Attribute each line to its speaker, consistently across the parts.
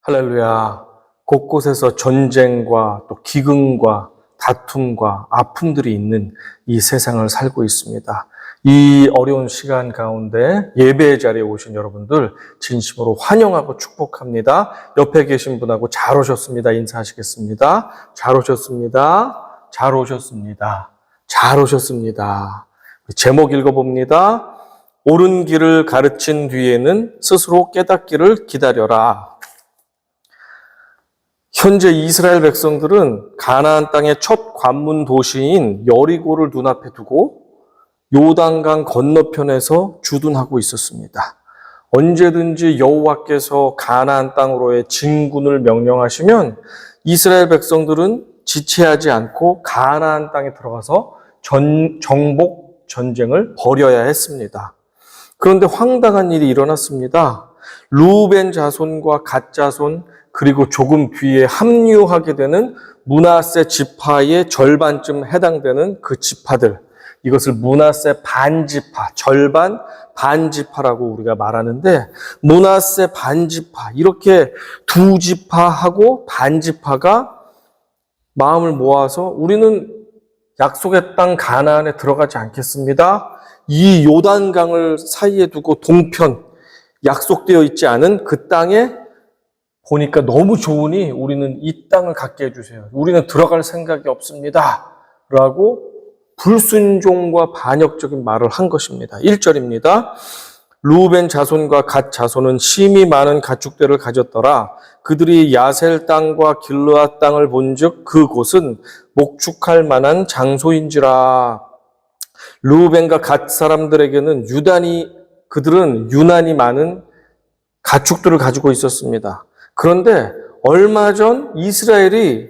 Speaker 1: 할렐루야. 곳곳에서 전쟁과 또 기근과 다툼과 아픔들이 있는 이 세상을 살고 있습니다. 이 어려운 시간 가운데 예배의 자리에 오신 여러분들 진심으로 환영하고 축복합니다. 옆에 계신 분하고 잘 오셨습니다. 인사하시겠습니다. 잘 오셨습니다. 잘 오셨습니다. 잘 오셨습니다. 제목 읽어봅니다. 옳은 길을 가르친 뒤에는 스스로 깨닫기를 기다려라. 현재 이스라엘 백성들은 가나안 땅의 첫 관문 도시인 여리고를 눈앞에 두고 요단강 건너편에서 주둔하고 있었습니다. 언제든지 여호와께서 가나안 땅으로의 진군을 명령하시면 이스라엘 백성들은 지체하지 않고 가나안 땅에 들어가서 정복 전쟁을 벌여야 했습니다. 그런데 황당한 일이 일어났습니다. 르우벤 자손과 갓 자손 그리고 조금 뒤에 합류하게 되는 므낫세 지파의 절반쯤 해당되는 그 지파들, 이것을 므낫세 반지파, 절반 반지파라고 우리가 말하는데, 므낫세 반지파, 이렇게 두 지파하고 반지파가 마음을 모아서 우리는 약속의 땅 가나안에 들어가지 않겠습니다. 이 요단강을 사이에 두고 동편, 약속되어 있지 않은 그 땅에 보니까 너무 좋으니 우리는 이 땅을 갖게 해주세요. 우리는 들어갈 생각이 없습니다. 라고 불순종과 반역적인 말을 한 것입니다. 1절입니다. 르우벤 자손과 갓 자손은 심히 많은 가축들을 가졌더라. 그들이 야셀 땅과 길르앗 땅을 본즉 그곳은 목축할 만한 장소인지라. 르우벤과 갓 사람들에게는 그들은 유난히 많은 가축들을 가지고 있었습니다. 그런데 얼마 전 이스라엘이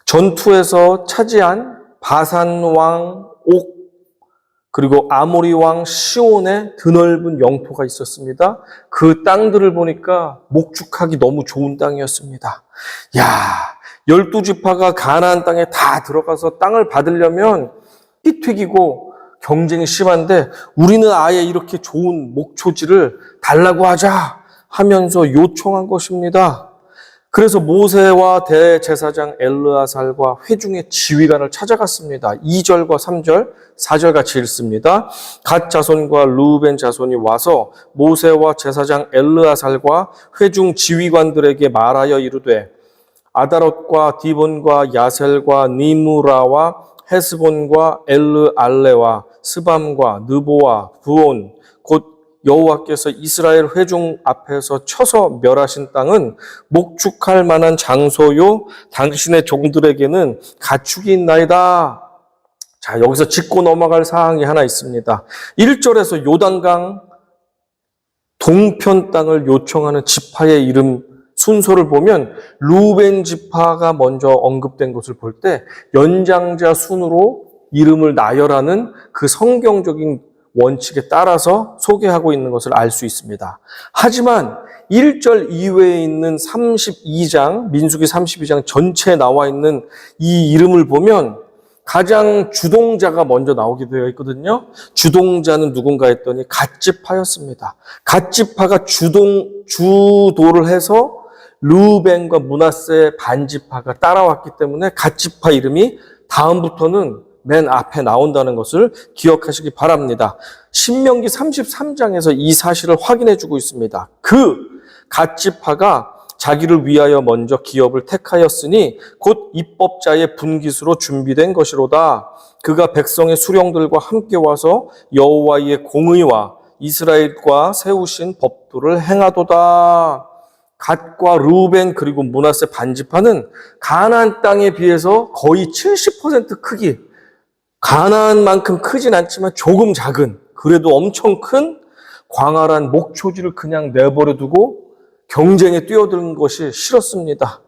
Speaker 1: 전투에서 차지한 바산 왕 옥, 그리고 아모리 왕 시온의 드넓은 영토가 있었습니다. 그 땅들을 보니까 목축하기 너무 좋은 땅이었습니다. 12지파가 가나안 땅에 다 들어가서 땅을 받으려면 피 튀기고 경쟁이 심한데 우리는 아예 이렇게 좋은 목초지를 달라고 하자 하면서 요청한 것입니다. 그래서 모세와 대제사장 엘르아살과 회중의 지휘관을 찾아갔습니다. 2절과 3절, 4절 같이 읽습니다. 갓 자손과 르우벤 자손이 와서 모세와 제사장 엘르아살과 회중 지휘관들에게 말하여 이르되 아다롯과 디본과 야셀과 니무라와 헤스본과 엘르알레와 스밤과 느보와 부온 곧 여호와께서 이스라엘 회중 앞에서 쳐서 멸하신 땅은 목축할 만한 장소요 당신의 종들에게는 가축이 있나이다. 자, 여기서 짚고 넘어갈 사항이 하나 있습니다. 1절에서 요단강 동편 땅을 요청하는 지파의 이름 순서를 보면 르우벤 지파가 먼저 언급된 것을 볼 때 연장자 순으로 이름을 나열하는 그 성경적인 원칙에 따라서 소개하고 있는 것을 알 수 있습니다. 하지만 1절 이외에 있는 32장, 민수기 32장 전체에 나와 있는 이 이름을 보면 가장 주동자가 먼저 나오게 되어 있거든요. 주동자는 누군가 했더니 갓지파였습니다. 갓지파가 주도를 해서 르우벤과 므낫세 반지파가 따라왔기 때문에 갓지파 이름이 다음부터는 맨 앞에 나온다는 것을 기억하시기 바랍니다. 신명기 33장에서 이 사실을 확인해 주고 있습니다. 그 갓지파가 자기를 위하여 먼저 기업을 택하였으니 곧 입법자의 분깃으로 준비된 것이로다. 그가 백성의 수령들과 함께 와서 여호와의 공의와 이스라엘과 세우신 법도를 행하도다. 갓과 르우벤 그리고 므낫세 반지파는 가나안 땅에 비해서 거의 70% 크기, 가나안만큼 크진 않지만 조금 작은, 그래도 엄청 큰 광활한 목초지를 그냥 내버려 두고 경쟁에 뛰어드는 것이 싫었습니다.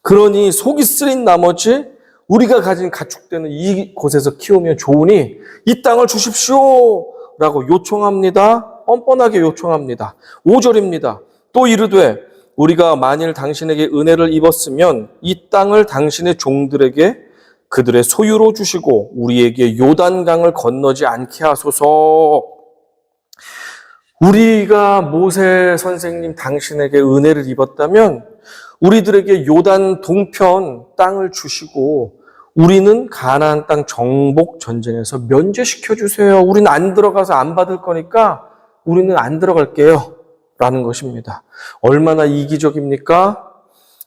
Speaker 1: 그러니 속이 쓰린 나머지 우리가 가진 가축되는 이곳에서 키우면 좋으니 이 땅을 주십시오 라고 요청합니다. 뻔뻔하게 요청합니다. 5절입니다. 또 이르되 우리가 만일 당신에게 은혜를 입었으면 이 땅을 당신의 종들에게 그들의 소유로 주시고 우리에게 요단강을 건너지 않게 하소서. 우리가 모세 선생님 당신에게 은혜를 입었다면 우리들에게 요단 동편 땅을 주시고 우리는 가나안 땅 정복 전쟁에서 면제시켜 주세요. 우리는 안 들어가서 안 받을 거니까 우리는 안 들어갈게요. 라는 것입니다. 얼마나 이기적입니까?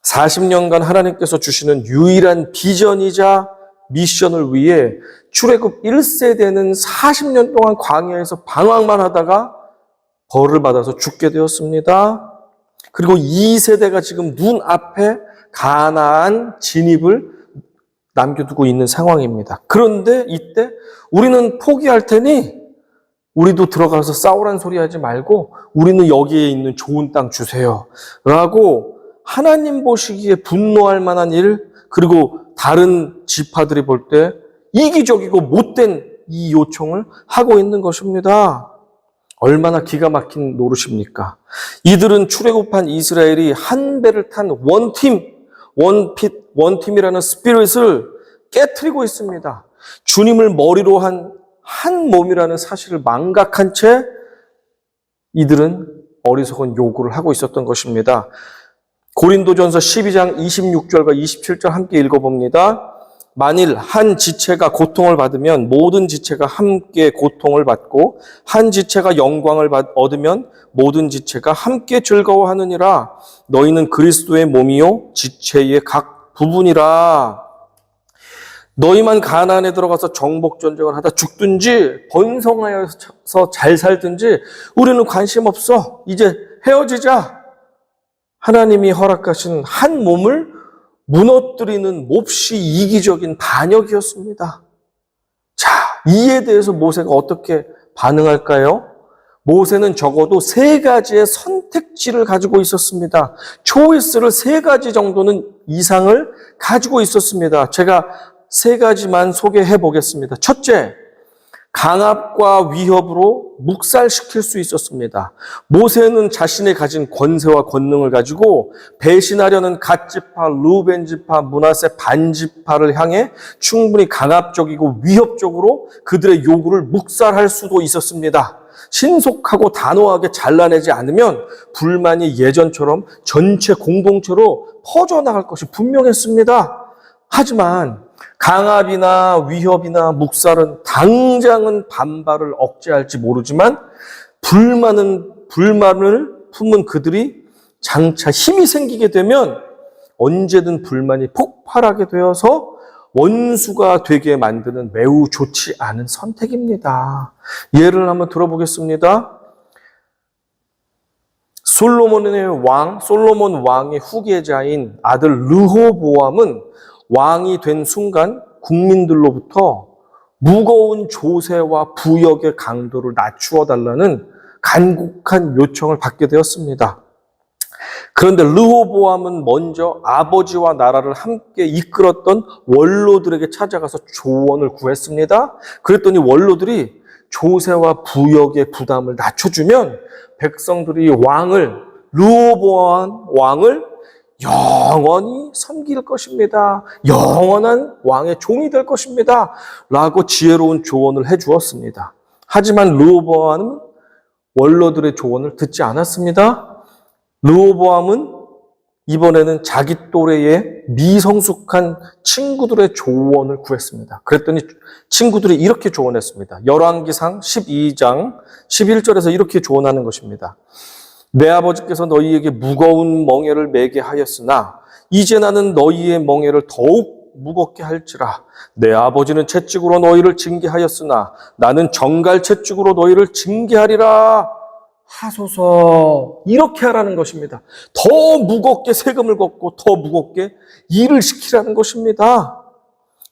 Speaker 1: 40년간 하나님께서 주시는 유일한 비전이자 미션을 위해 출애굽 1세대는 40년 동안 광야에서 방황만 하다가 벌을 받아서 죽게 되었습니다. 그리고 2세대가 지금 눈앞에 가나안 진입을 남겨두고 있는 상황입니다. 그런데 이때 우리는 포기할 테니 우리도 들어가서 싸우란 소리 하지 말고 우리는 여기에 있는 좋은 땅 주세요. 라고 하나님 보시기에 분노할 만한 일, 그리고 다른 지파들이 볼 때 이기적이고 못된 이 요청을 하고 있는 것입니다. 얼마나 기가 막힌 노릇입니까? 이들은 출애굽한 이스라엘이 한 배를 탄 원팀이라는 스피릿을 깨트리고 있습니다. 주님을 머리로 한 몸이라는 사실을 망각한 채 이들은 어리석은 요구를 하고 있었던 것입니다. 고린도전서 12장 26절과 27절 함께 읽어봅니다. 만일 한 지체가 고통을 받으면 모든 지체가 함께 고통을 받고 한 지체가 영광을 얻으면 모든 지체가 함께 즐거워하느니라. 너희는 그리스도의 몸이요 지체의 각 부분이라. 너희만 가나안에 들어가서 정복 전쟁을 하다 죽든지 번성하여서 잘 살든지 우리는 관심 없어. 이제 헤어지자. 하나님이 허락하신 한 몸을 무너뜨리는 몹시 이기적인 반역이었습니다. 자, 이에 대해서 모세가 어떻게 반응할까요? 모세는 적어도 3가지의 선택지를 가지고 있었습니다. 초이스를 3가지 정도는 이상을 가지고 있었습니다. 제가 3가지만 소개해 보겠습니다. 첫째, 강압과 위협으로 묵살시킬 수 있었습니다. 모세는 자신이 가진 권세와 권능을 가지고 배신하려는 갓지파, 루벤지파, 므낫세 반지파를 향해 충분히 강압적이고 위협적으로 그들의 요구를 묵살할 수도 있었습니다. 신속하고 단호하게 잘라내지 않으면 불만이 예전처럼 전체 공동체로 퍼져나갈 것이 분명했습니다. 하지만 강압이나 위협이나 묵살은 당장은 반발을 억제할지 모르지만 불만을 품은 그들이 장차 힘이 생기게 되면 언제든 불만이 폭발하게 되어서 원수가 되게 만드는 매우 좋지 않은 선택입니다. 예를 한번 들어보겠습니다. 솔로몬 왕의 후계자인 아들 르호보암은 왕이 된 순간 국민들로부터 무거운 조세와 부역의 강도를 낮추어 달라는 간곡한 요청을 받게 되었습니다. 그런데 르호보암은 먼저 아버지와 나라를 함께 이끌었던 원로들에게 찾아가서 조언을 구했습니다. 그랬더니 원로들이 조세와 부역의 부담을 낮춰주면 백성들이 르호보암 왕을 영원히 섬길 것입니다. 영원한 왕의 종이 될 것입니다. 라고 지혜로운 조언을 해주었습니다. 하지만 르호보암은 원로들의 조언을 듣지 않았습니다. 르호보암은 이번에는 자기 또래의 미성숙한 친구들의 조언을 구했습니다. 그랬더니 친구들이 이렇게 조언했습니다. 열왕기상 12장 11절에서 이렇게 조언하는 것입니다. 내 아버지께서 너희에게 무거운 멍에를 매게 하였으나 이제 나는 너희의 멍에를 더욱 무겁게 할지라. 내 아버지는 채찍으로 너희를 징계하였으나 나는 정갈 채찍으로 너희를 징계하리라 하소서. 이렇게 하라는 것입니다. 더 무겁게 세금을 걷고 더 무겁게 일을 시키라는 것입니다.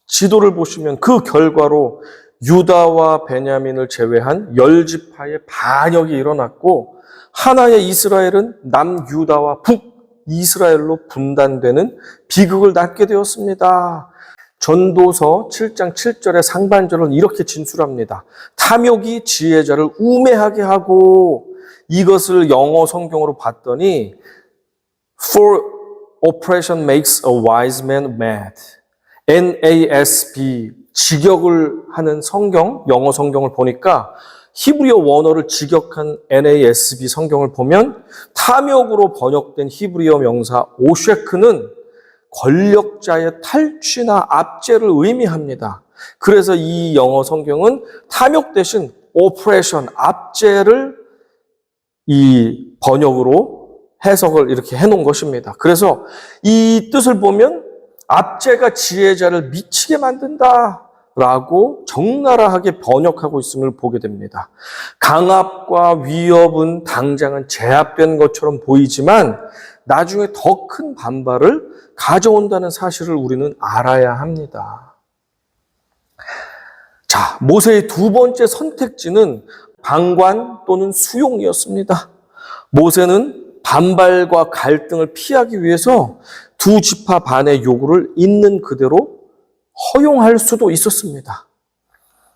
Speaker 1: 지도를 보시면 그 결과로 유다와 베냐민을 제외한 10지파의 반역이 일어났고 하나의 이스라엘은 남유다와 북이스라엘로 분단되는 비극을 낳게 되었습니다. 전도서 7장 7절의 상반절은 이렇게 진술합니다. 탐욕이 지혜자를 우매하게 하고, 이것을 영어 성경으로 봤더니 For oppression makes a wise man mad. NASB 직역을 하는 성경, 영어 성경을 보니까 히브리어 원어를 직역한 NASB 성경을 보면 탐욕으로 번역된 히브리어 명사 오쉐크는 권력자의 탈취나 압제를 의미합니다. 그래서 이 영어 성경은 탐욕 대신 oppression, 압제를 이 번역으로 해석을 이렇게 해놓은 것입니다. 그래서 이 뜻을 보면 압제가 지혜자를 미치게 만든다라고 적나라하게 번역하고 있음을 보게 됩니다. 강압과 위협은 당장은 제압된 것처럼 보이지만 나중에 더 큰 반발을 가져온다는 사실을 우리는 알아야 합니다. 자, 모세의 두 번째 선택지는 방관 또는 수용이었습니다. 모세는 반발과 갈등을 피하기 위해서 두 지파 반의 요구를 있는 그대로 허용할 수도 있었습니다.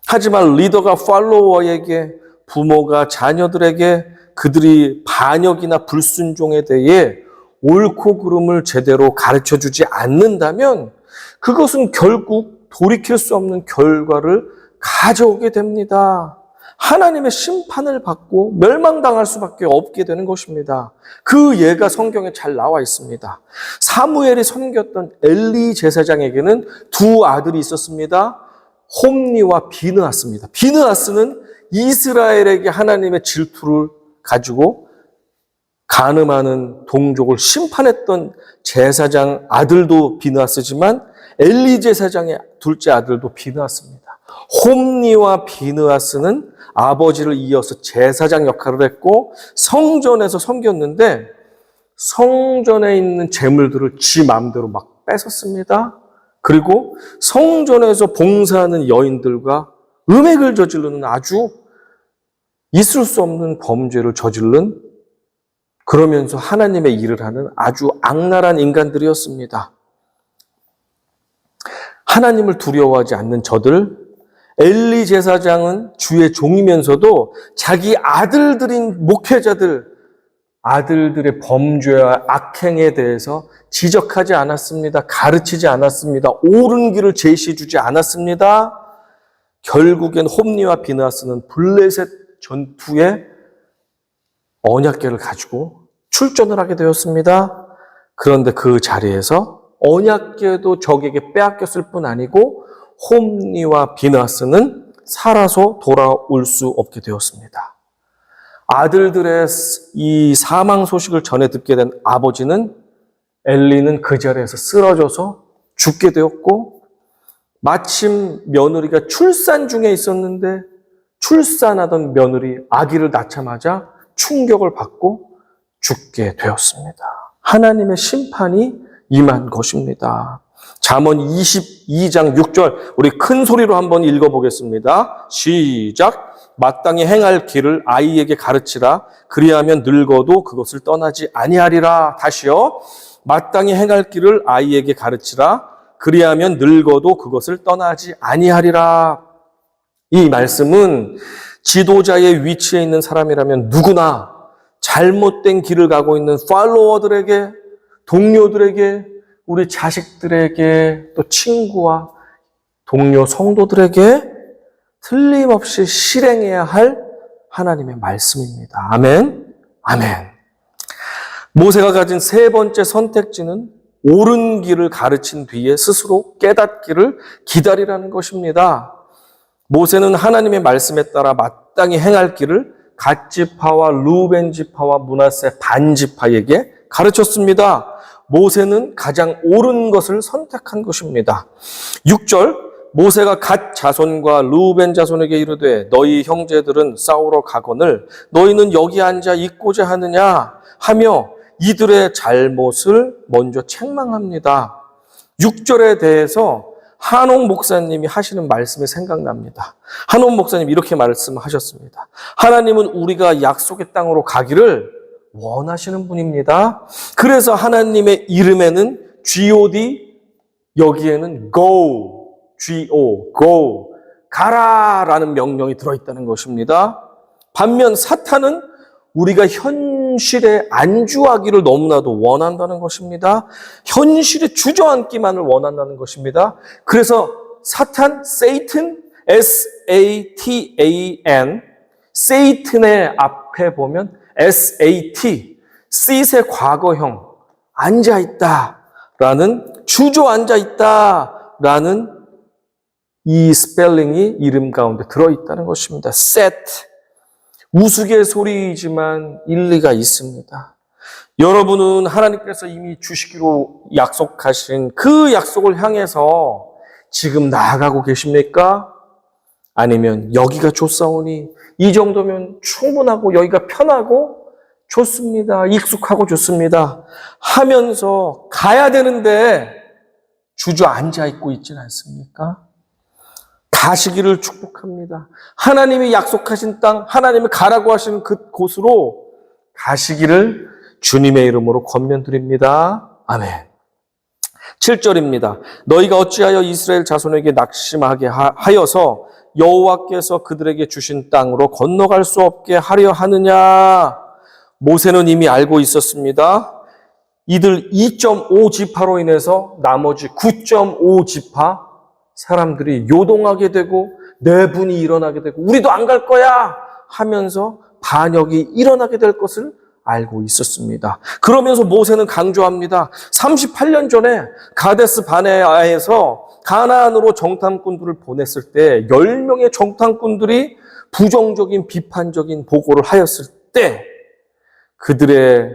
Speaker 1: 하지만 리더가 팔로워에게, 부모가 자녀들에게 그들이 반역이나 불순종에 대해 옳고 그름을 제대로 가르쳐주지 않는다면 그것은 결국 돌이킬 수 없는 결과를 가져오게 됩니다. 하나님의 심판을 받고 멸망당할 수밖에 없게 되는 것입니다. 그 예가 성경에 잘 나와 있습니다. 사무엘이 섬겼던 엘리 제사장에게는 두 아들이 있었습니다. 홈니와 비느하스입니다. 비느하스는 이스라엘에게 하나님의 질투를 가지고 간음하는 동족을 심판했던 제사장 아들도 비느하스지만 엘리 제사장의 둘째 아들도 비느하스입니다. 홈니와 비느하스는 아버지를 이어서 제사장 역할을 했고 성전에서 섬겼는데 성전에 있는 재물들을 지 마음대로 막 뺏었습니다. 그리고 성전에서 봉사하는 여인들과 음행을 저지르는 아주 있을 수 없는 범죄를 저지른 그러면서 하나님의 일을 하는 아주 악랄한 인간들이었습니다. 하나님을 두려워하지 않는 저들, 엘리 제사장은 주의 종이면서도 자기 아들들인 목회자들, 아들들의 범죄와 악행에 대해서 지적하지 않았습니다. 가르치지 않았습니다. 옳은 길을 제시해주지 않았습니다. 결국엔 홈니와 비느하스는 블레셋 전투에 언약궤를 가지고 출전을 하게 되었습니다. 그런데 그 자리에서 언약궤도 적에게 빼앗겼을 뿐 아니고 홈니와 비느하스는 살아서 돌아올 수 없게 되었습니다. 아들들의 이 사망 소식을 전해 듣게 된 아버지는 엘리는 그 자리에서 쓰러져서 죽게 되었고 마침 며느리가 출산 중에 있었는데 출산하던 며느리 아기를 낳자마자 충격을 받고 죽게 되었습니다. 하나님의 심판이 임한 것입니다. 잠언 22장 6절 우리 큰 소리로 한번 읽어보겠습니다. 시작. 마땅히 행할 길을 아이에게 가르치라. 그리하면 늙어도 그것을 떠나지 아니하리라. 다시요. 마땅히 행할 길을 아이에게 가르치라. 그리하면 늙어도 그것을 떠나지 아니하리라. 이 말씀은 지도자의 위치에 있는 사람이라면 누구나 잘못된 길을 가고 있는 팔로워들에게, 동료들에게, 우리 자식들에게, 또 친구와 동료 성도들에게 틀림없이 실행해야 할 하나님의 말씀입니다. 아멘. 아멘. 모세가 가진 세 번째 선택지는 옳은 길을 가르친 뒤에 스스로 깨닫기를 기다리라는 것입니다. 모세는 하나님의 말씀에 따라 마땅히 행할 길을 갓지파와 루벤지파와 므낫세 반지파에게 가르쳤습니다. 모세는 가장 옳은 것을 선택한 것입니다. 6절 모세가 갓 자손과 루벤 자손에게 이르되 너희 형제들은 싸우러 가거늘 너희는 여기 앉아 있고자 하느냐 하며 이들의 잘못을 먼저 책망합니다. 6절에 대해서 한옥 목사님이 하시는 말씀이 생각납니다. 한옥 목사님이 이렇게 말씀하셨습니다. 하나님은 우리가 약속의 땅으로 가기를 원하시는 분입니다. 그래서 하나님의 이름에는 God, 여기에는 go, G-O, go, 가라라는 명령이 들어있다는 것입니다. 반면 사탄은 우리가 현실에 안주하기를 너무나도 원한다는 것입니다. 현실에 주저앉기만을 원한다는 것입니다. 그래서 사탄, Satan, S-A-T-A-N, 세이튼의 앞에 보면 SAT, 씰의 과거형, 앉아있다라는, 주저앉아있다라는 이 스펠링이 이름 가운데 들어있다는 것입니다. set. 우스갯소리이지만 일리가 있습니다. 여러분은 하나님께서 이미 주시기로 약속하신 그 약속을 향해서 지금 나아가고 계십니까? 아니면 여기가 좋사오니 이 정도면 충분하고 여기가 편하고 좋습니다. 익숙하고 좋습니다. 하면서 가야 되는데 주저앉아 있고 있진 않습니까? 가시기를 축복합니다. 하나님이 약속하신 땅, 하나님이 가라고 하시는 그곳으로 가시기를 주님의 이름으로 권면드립니다. 아멘. 7절입니다. 너희가 어찌하여 이스라엘 자손에게 낙심하게 하여서 여호와께서 그들에게 주신 땅으로 건너갈 수 없게 하려 하느냐? 모세는 이미 알고 있었습니다. 이들 2.5지파로 인해서 나머지 9.5지파 사람들이 요동하게 되고 내분이 일어나게 되고 우리도 안 갈 거야 하면서 반역이 일어나게 될 것을 알고 있었습니다. 그러면서 모세는 강조합니다. 38년 전에 가데스 바네아에서 가나안으로 정탐꾼들을 보냈을 때 10명의 정탐꾼들이 부정적인 비판적인 보고를 하였을 때 그들의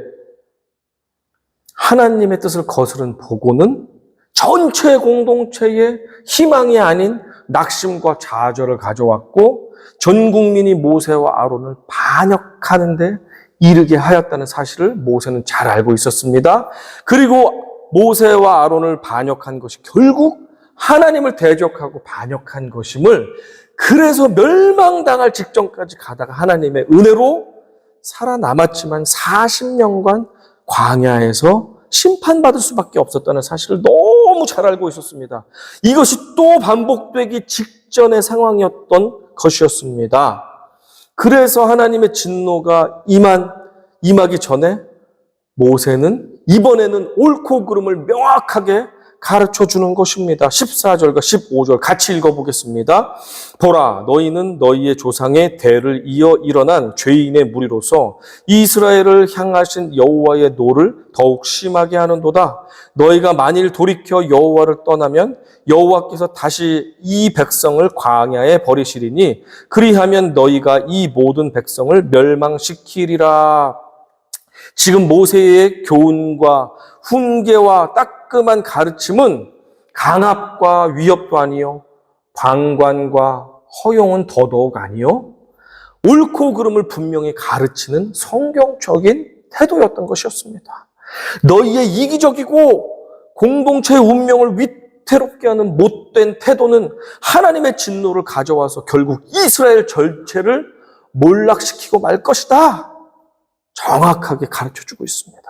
Speaker 1: 하나님의 뜻을 거스른 보고는 전체 공동체의 희망이 아닌 낙심과 좌절을 가져왔고 전 국민이 모세와 아론을 반역하는 데 이르게 하였다는 사실을 모세는 잘 알고 있었습니다. 그리고 모세와 아론을 반역한 것이 결국 하나님을 대적하고 반역한 것임을, 그래서 멸망당할 직전까지 가다가 하나님의 은혜로 살아남았지만 40년간 광야에서 심판받을 수밖에 없었다는 사실을 너무 잘 알고 있었습니다. 이것이 또 반복되기 직전의 상황이었던 것이었습니다. 그래서 하나님의 진노가 임하기 전에 모세는 이번에는 옳고 그름을 명확하게 가르쳐주는 것입니다. 14절과 15절 같이 읽어보겠습니다. 보라, 너희는 너희의 조상의 대를 이어 일어난 죄인의 무리로서 이스라엘을 향하신 여호와의 노를 더욱 심하게 하는도다. 너희가 만일 돌이켜 여호와를 떠나면 여호와께서 다시 이 백성을 광야에 버리시리니 그리하면 너희가 이 모든 백성을 멸망시키리라. 지금 모세의 교훈과 훈계와 따끔한 가르침은 강압과 위협도 아니요, 방관과 허용은 더더욱 아니요, 옳고 그름을 분명히 가르치는 성경적인 태도였던 것이었습니다. 너희의 이기적이고 공동체의 운명을 위태롭게 하는 못된 태도는 하나님의 진노를 가져와서 결국 이스라엘 전체를 몰락시키고 말 것이다. 정확하게 가르쳐주고 있습니다.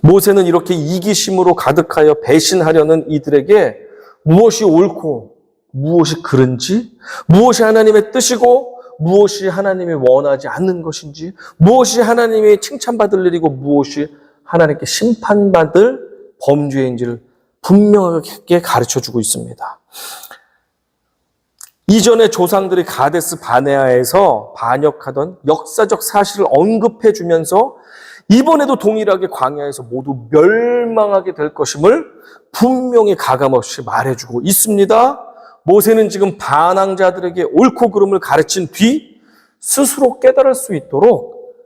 Speaker 1: 모세는 이렇게 이기심으로 가득하여 배신하려는 이들에게 무엇이 옳고 무엇이 그른지, 무엇이 하나님의 뜻이고 무엇이 하나님이 원하지 않는 것인지, 무엇이 하나님이 칭찬받을 일이고 무엇이 하나님께 심판받을 범죄인지를 분명하게 가르쳐주고 있습니다. 이전에 조상들이 가데스 바네아에서 반역하던 역사적 사실을 언급해주면서 이번에도 동일하게 광야에서 모두 멸망하게 될 것임을 분명히 가감없이 말해주고 있습니다. 모세는 지금 반항자들에게 옳고 그름을 가르친 뒤 스스로 깨달을 수 있도록,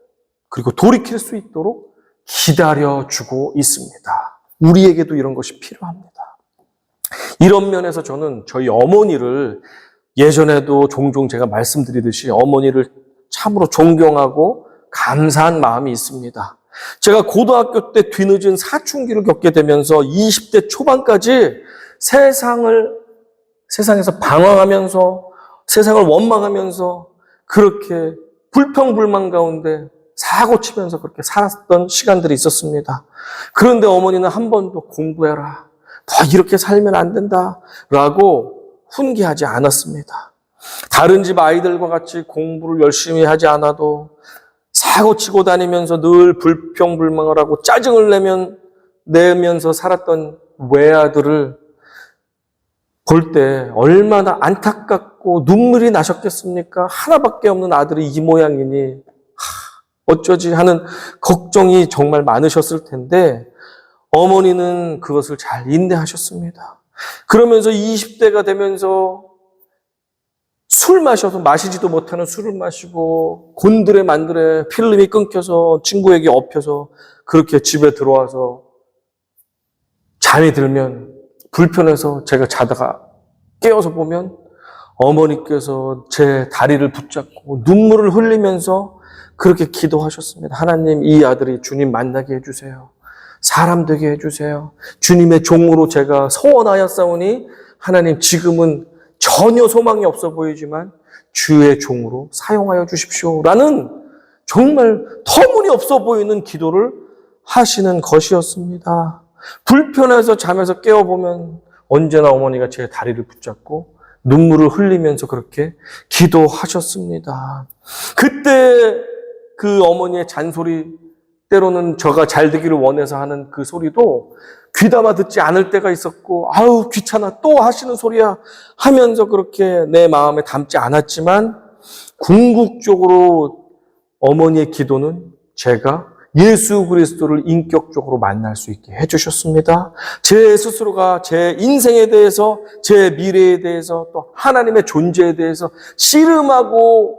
Speaker 1: 그리고 돌이킬 수 있도록 기다려주고 있습니다. 우리에게도 이런 것이 필요합니다. 이런 면에서 저는 저희 어머니를, 예전에도 종종 제가 말씀드리듯이 어머니를 참으로 존경하고 감사한 마음이 있습니다. 제가 고등학교 때 뒤늦은 사춘기를 겪게 되면서 20대 초반까지 세상에서 방황하면서 세상을 원망하면서 그렇게 불평불만 가운데 사고치면서 그렇게 살았던 시간들이 있었습니다. 그런데 어머니는 한 번도 공부해라, 더 이렇게 살면 안 된다라고 훈계하지 않았습니다. 다른 집 아이들과 같이 공부를 열심히 하지 않아도 사고치고 다니면서 늘 불평불만을 하고 짜증을 내면서 살았던 외아들을 볼 때 얼마나 안타깝고 안타깝고 눈물이 나셨겠습니까? 하나밖에 없는 아들이 이 모양이니 어쩌지 하는 걱정이 정말 많으셨을 텐데 어머니는 그것을 잘 인내하셨습니다. 그러면서 20대가 되면서 술 마셔서 마시지도 못하는 술을 마시고 곤드레 만드레 필름이 끊겨서 친구에게 엎혀서 그렇게 집에 들어와서 잠이 들면 불편해서 제가 자다가 깨어서 보면 어머니께서 제 다리를 붙잡고 눈물을 흘리면서 그렇게 기도하셨습니다. 하나님, 이 아들이 주님 만나게 해주세요. 사람 되게 해주세요. 주님의 종으로 제가 서원하였사오니 하나님 지금은 전혀 소망이 없어 보이지만 주의 종으로 사용하여 주십시오. 라는 정말 터무니없어 보이는 기도를 하시는 것이었습니다. 불편해서 잠에서 깨어보면 언제나 어머니가 제 다리를 붙잡고 눈물을 흘리면서 그렇게 기도하셨습니다. 그때 그 어머니의 잔소리, 때로는 저가 잘 되기를 원해서 하는 그 소리도 귀담아 듣지 않을 때가 있었고, 아우 귀찮아 또 하시는 소리야 하면서 그렇게 내 마음에 담지 않았지만 궁극적으로 어머니의 기도는 제가 예수 그리스도를 인격적으로 만날 수 있게 해주셨습니다. 제 스스로가 제 인생에 대해서, 제 미래에 대해서, 또 하나님의 존재에 대해서 씨름하고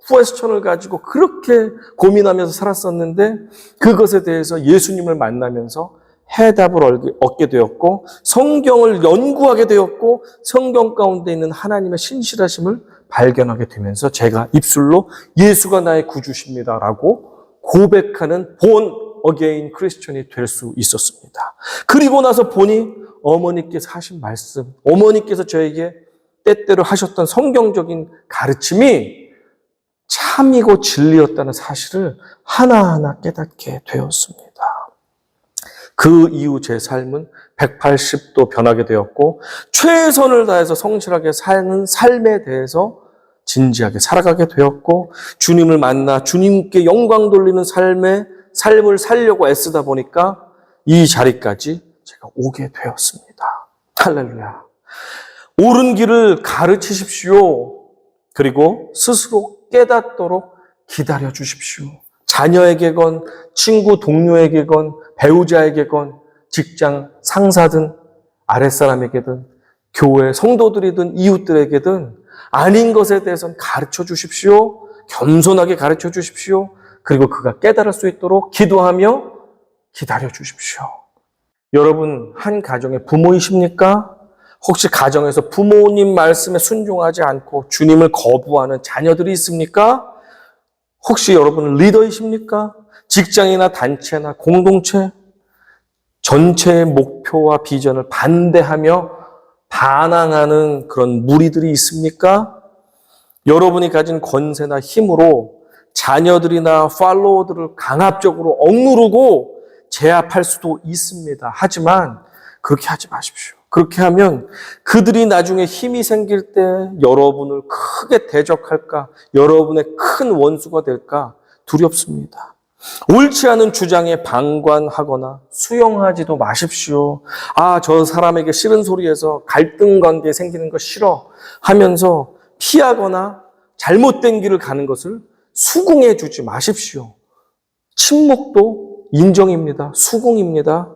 Speaker 1: 퀘스천을 가지고 그렇게 고민하면서 살았었는데 그것에 대해서 예수님을 만나면서 해답을 얻게 되었고 성경을 연구하게 되었고 성경 가운데 있는 하나님의 신실하심을 발견하게 되면서 제가 입술로 예수가 나의 구주십니다라고 고백하는 본 어게인 크리스천이 될 수 있었습니다. 그리고 나서 보니 어머니께서 하신 말씀, 어머니께서 저에게 때때로 하셨던 성경적인 가르침이 참이고 진리였다는 사실을 하나하나 깨닫게 되었습니다. 그 이후 제 삶은 180도 변하게 되었고 최선을 다해서 성실하게 사는 삶에 대해서 진지하게 살아가게 되었고 주님을 만나 주님께 영광 돌리는 삶을 살려고 애쓰다 보니까 이 자리까지 제가 오게 되었습니다. 할렐루야. 옳은 길을 가르치십시오. 그리고 스스로 깨닫도록 기다려 주십시오. 자녀에게건 친구 동료에게건 배우자에게건 직장 상사든 아랫사람에게든 교회 성도들이든 이웃들에게든 아닌 것에 대해서는 가르쳐 주십시오. 겸손하게 가르쳐 주십시오. 그리고 그가 깨달을 수 있도록 기도하며 기다려 주십시오. 여러분, 한 가정의 부모이십니까? 혹시 가정에서 부모님 말씀에 순종하지 않고 주님을 거부하는 자녀들이 있습니까? 혹시 여러분은 리더이십니까? 직장이나 단체나 공동체 전체의 목표와 비전을 반대하며 반항하는 그런 무리들이 있습니까? 여러분이 가진 권세나 힘으로 자녀들이나 팔로워들을 강압적으로 억누르고 제압할 수도 있습니다. 하지만 그렇게 하지 마십시오. 그렇게 하면 그들이 나중에 힘이 생길 때 여러분을 크게 대적할까, 여러분의 큰 원수가 될까 두렵습니다. 옳지 않은 주장에 방관하거나 수용하지도 마십시오. 아, 저 사람에게 싫은 소리에서 갈등 관계 생기는 거 싫어 하면서 피하거나 잘못된 길을 가는 것을 수긍해 주지 마십시오. 침묵도 인정입니다. 수긍입니다.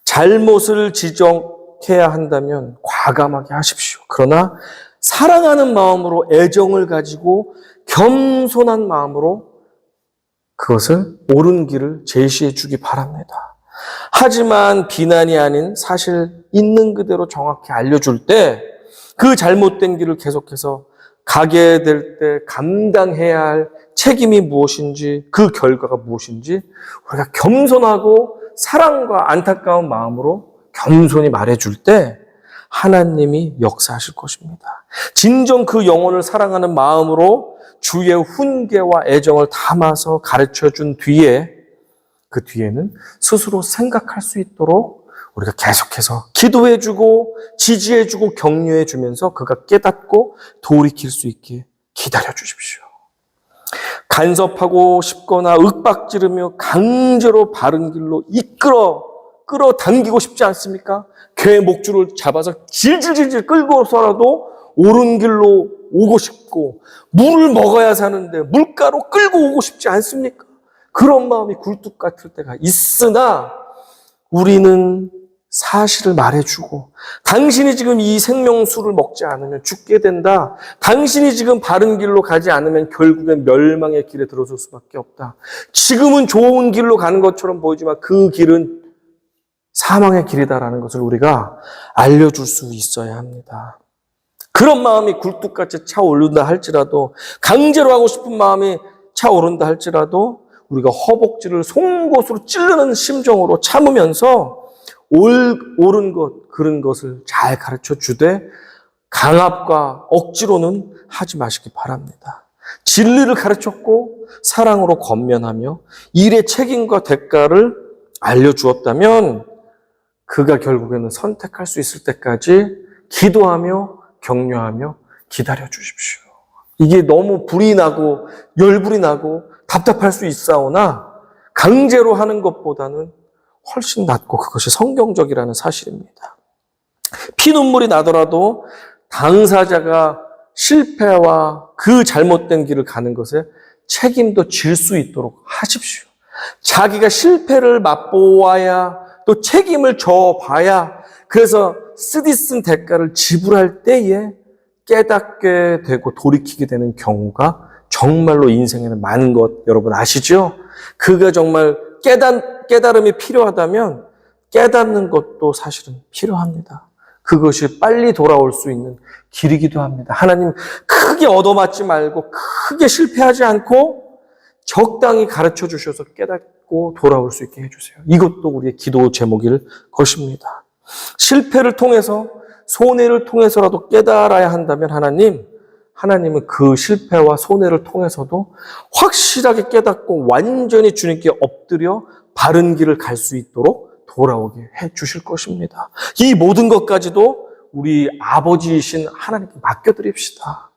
Speaker 1: 잘못을 지적해야 한다면 과감하게 하십시오. 그러나 사랑하는 마음으로 애정을 가지고 겸손한 마음으로 그것을 옳은 길을 제시해 주기 바랍니다. 하지만 비난이 아닌 사실 있는 그대로 정확히 알려줄 때 그 잘못된 길을 계속해서 가게 될 때 감당해야 할 책임이 무엇인지 그 결과가 무엇인지 우리가 겸손하고 사랑과 안타까운 마음으로 겸손히 말해줄 때 하나님이 역사하실 것입니다. 진정 그 영혼을 사랑하는 마음으로 주의 훈계와 애정을 담아서 가르쳐준 뒤에 그 뒤에는 스스로 생각할 수 있도록 우리가 계속해서 기도해주고 지지해주고 격려해주면서 그가 깨닫고 돌이킬 수 있게 기다려주십시오. 간섭하고 싶거나 윽박지르며 강제로 바른 길로 끌어당기고 싶지 않습니까? 개 목줄을 잡아서 질질질질 끌고서라도 옳은 길로 오고 싶고 물을 먹어야 사는데 물가로 끌고 오고 싶지 않습니까? 그런 마음이 굴뚝 같을 때가 있으나 우리는 사실을 말해주고 당신이 지금 이 생명수를 먹지 않으면 죽게 된다. 당신이 지금 바른 길로 가지 않으면 결국엔 멸망의 길에 들어설 수밖에 없다. 지금은 좋은 길로 가는 것처럼 보이지만 그 길은 사망의 길이다라는 것을 우리가 알려줄 수 있어야 합니다. 그런 마음이 굴뚝같이 차오른다 할지라도 강제로 하고 싶은 마음이 차오른다 할지라도 우리가 허벅지를 송곳으로 찌르는 심정으로 참으면서 옳은 것, 그른 것을 잘 가르쳐 주되 강압과 억지로는 하지 마시기 바랍니다. 진리를 가르쳤고 사랑으로 권면하며 일의 책임과 대가를 알려주었다면 그가 결국에는 선택할 수 있을 때까지 기도하며 격려하며 기다려 주십시오. 이게 너무 불이 나고 열불이 나고 답답할 수 있사오나 강제로 하는 것보다는 훨씬 낫고 그것이 성경적이라는 사실입니다. 피눈물이 나더라도 당사자가 실패와 그 잘못된 길을 가는 것에 책임도 질 수 있도록 하십시오. 자기가 실패를 맛보아야 또 책임을 져봐야 그래서 쓰디쓴 대가를 지불할 때에 깨닫게 되고 돌이키게 되는 경우가 정말로 인생에는 많은 것 여러분 아시죠? 그가 정말 깨달음이 필요하다면 깨닫는 것도 사실은 필요합니다. 그것이 빨리 돌아올 수 있는 길이기도 합니다. 하나님 크게 얻어맞지 말고 크게 실패하지 않고 적당히 가르쳐 주셔서 깨닫고 돌아올 수 있게 해주세요. 이것도 우리의 기도 제목일 것입니다. 실패를 통해서 손해를 통해서라도 깨달아야 한다면 하나님은 그 실패와 손해를 통해서도 확실하게 깨닫고 완전히 주님께 엎드려 바른 길을 갈 수 있도록 돌아오게 해 주실 것입니다. 이 모든 것까지도 우리 아버지이신 하나님께 맡겨드립시다.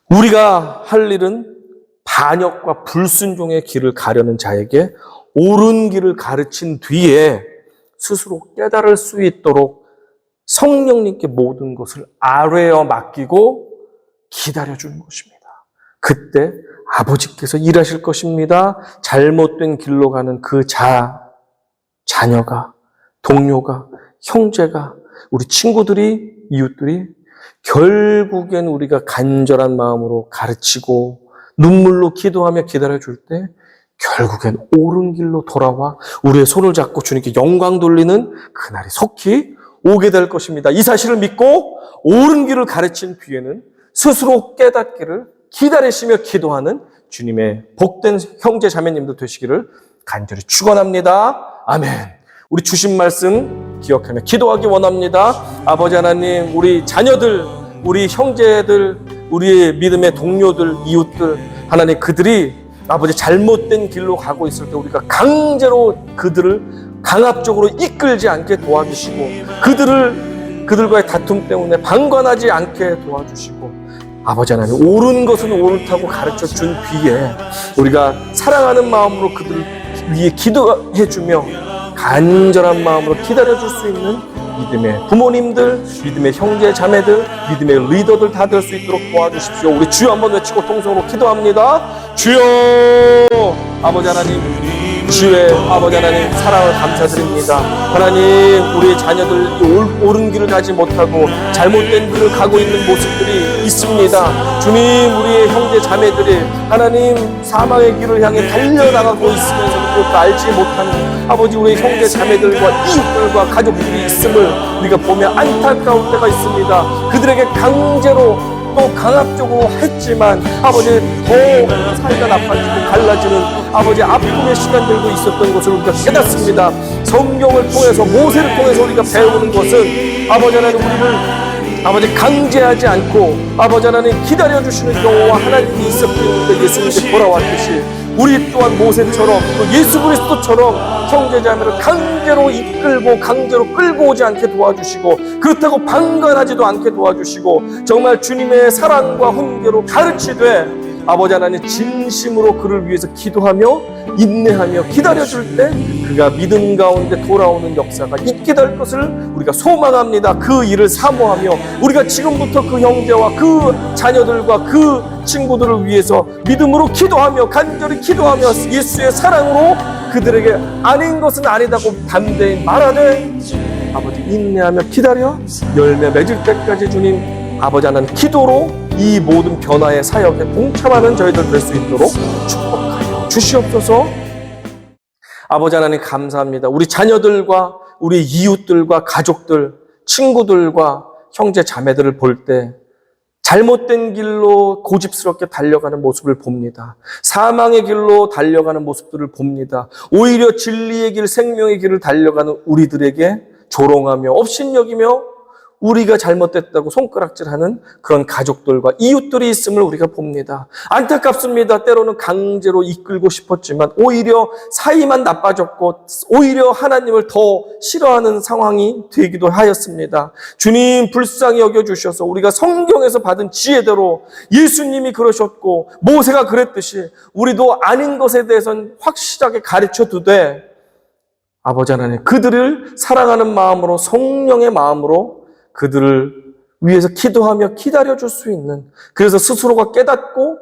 Speaker 1: 우리가 할 일은 반역과 불순종의 길을 가려는 자에게 옳은 길을 가르친 뒤에 스스로 깨달을 수 있도록 성령님께 모든 것을 아뢰어 맡기고 기다려주는 것입니다. 그때 아버지께서 일하실 것입니다. 잘못된 길로 가는 그 자녀가, 동료가, 형제가, 우리 친구들이, 이웃들이 결국엔 우리가 간절한 마음으로 가르치고 눈물로 기도하며 기다려줄 때 결국엔 옳은 길로 돌아와 우리의 손을 잡고 주님께 영광 돌리는 그날이 속히 오게 될 것입니다. 이 사실을 믿고 옳은 길을 가르친 뒤에는 스스로 깨닫기를 기다리시며 기도하는 주님의 복된 형제 자매님들 되시기를 간절히 축원합니다. 아멘. 우리 주신 말씀 기억하며 기도하기 원합니다. 아버지 하나님, 우리 자녀들, 우리 형제들, 우리의 믿음의 동료들, 이웃들, 하나님 그들이 아버지 잘못된 길로 가고 있을 때 우리가 강제로 그들을 강압적으로 이끌지 않게 도와주시고 그들과의 다툼 때문에 방관하지 않게 도와주시고 아버지 하나님 옳은 것은 옳다고 가르쳐 준 뒤에 우리가 사랑하는 마음으로 그들을 위해 기도해주며 간절한 마음으로 기다려줄 수 있는 믿음의 부모님들, 믿음의 형제 자매들, 믿음의 리더들 다 될 수 있도록 도와주십시오. 우리 주여 한번 외치고 통성으로 기도합니다. 주여 아버지 하나님, 주의 아버지 하나님 사랑을 감사드립니다. 하나님 우리의 자녀들 옳은 길을 가지 못하고 잘못된 길을 가고 있는 모습들이 있습니다. 주님 우리의 형제 자매들이 하나님 사망의 길을 향해 달려나가고 있으면서 그것도 알지 못하는 아버지 우리의 형제 자매들과 이웃들과 가족들이 있음을 우리가 보며 안타까울 때가 있습니다. 그들에게 강제로 또 강압적으로 했지만 아버지 더 사이가 나빠지고 갈라지는 아버지 아픔의 시간들도 있었던 것을 우리가 깨닫습니다. 성경을 통해서 모세를 통해서 우리가 배우는 것은 아버지 하나님 우리를 아버지 강제하지 않고 아버지 하나님 기다려주시는 경우와 하나님이 있었기 때문에 예수님께 돌아왔듯이 우리 또한 모세처럼 또 예수 그리스도처럼 형제자매를 강제로 이끌고 강제로 끌고 오지 않게 도와주시고 그렇다고 방관하지도 않게 도와주시고 정말 주님의 사랑과 훈계로 가르치되 아버지 하나님 진심으로 그를 위해서 기도하며 인내하며 기다려줄 때 그가 믿음 가운데 돌아오는 역사가 있게 될 것을 우리가 소망합니다. 그 일을 사모하며 우리가 지금부터 그 형제와 그 자녀들과 그 친구들을 위해서 믿음으로 기도하며 간절히 기도하며 예수의 사랑으로 그들에게 아닌 것은 아니다고 담대히 말하되 아버지 인내하며 기다려 열매 맺을 때까지 주님 아버지 하나님 기도로 이 모든 변화의 사역에 동참하는 저희들 될 수 있도록 축복하여 주시옵소서. 아버지 하나님 감사합니다. 우리 자녀들과 우리 이웃들과 가족들, 친구들과 형제 자매들을 볼 때 잘못된 길로 고집스럽게 달려가는 모습을 봅니다. 사망의 길로 달려가는 모습들을 봅니다. 오히려 진리의 길, 생명의 길을 달려가는 우리들에게 조롱하며 업신여기며 우리가 잘못됐다고 손가락질하는 그런 가족들과 이웃들이 있음을 우리가 봅니다. 안타깝습니다. 때로는 강제로 이끌고 싶었지만 오히려 사이만 나빠졌고 오히려 하나님을 더 싫어하는 상황이 되기도 하였습니다. 주님 불쌍히 여겨주셔서 우리가 성경에서 받은 지혜대로 예수님이 그러셨고 모세가 그랬듯이 우리도 아닌 것에 대해서는 확실하게 가르쳐두되 아버지 하나님 그들을 사랑하는 마음으로 성령의 마음으로 그들을 위해서 기도하며 기다려줄 수 있는 그래서 스스로가 깨닫고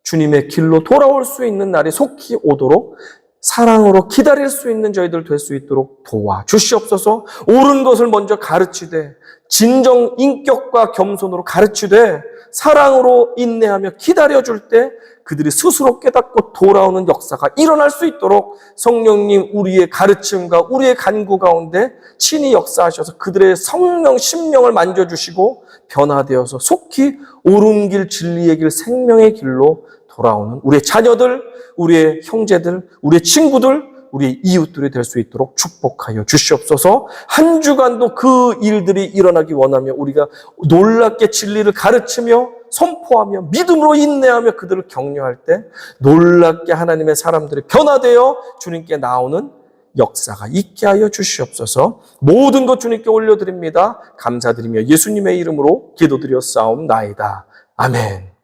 Speaker 1: 주님의 길로 돌아올 수 있는 날이 속히 오도록 사랑으로 기다릴 수 있는 저희들 될 수 있도록 도와주시옵소서. 옳은 것을 먼저 가르치되 진정 인격과 겸손으로 가르치되 사랑으로 인내하며 기다려줄 때 그들이 스스로 깨닫고 돌아오는 역사가 일어날 수 있도록 성령님 우리의 가르침과 우리의 간구 가운데 친히 역사하셔서 그들의 성령, 심령을 만져주시고 변화되어서 속히 옳은 길, 진리의 길, 생명의 길로 돌아오는 우리의 자녀들, 우리의 형제들, 우리의 친구들, 우리의 이웃들이 될 수 있도록 축복하여 주시옵소서. 한 주간도 그 일들이 일어나기 원하며 우리가 놀랍게 진리를 가르치며 선포하며 믿음으로 인내하며 그들을 격려할 때 놀랍게 하나님의 사람들이 변화되어 주님께 나오는 역사가 있게 하여 주시옵소서. 모든 것 주님께 올려드립니다. 감사드리며 예수님의 이름으로 기도드렸사옵나이다. 아멘.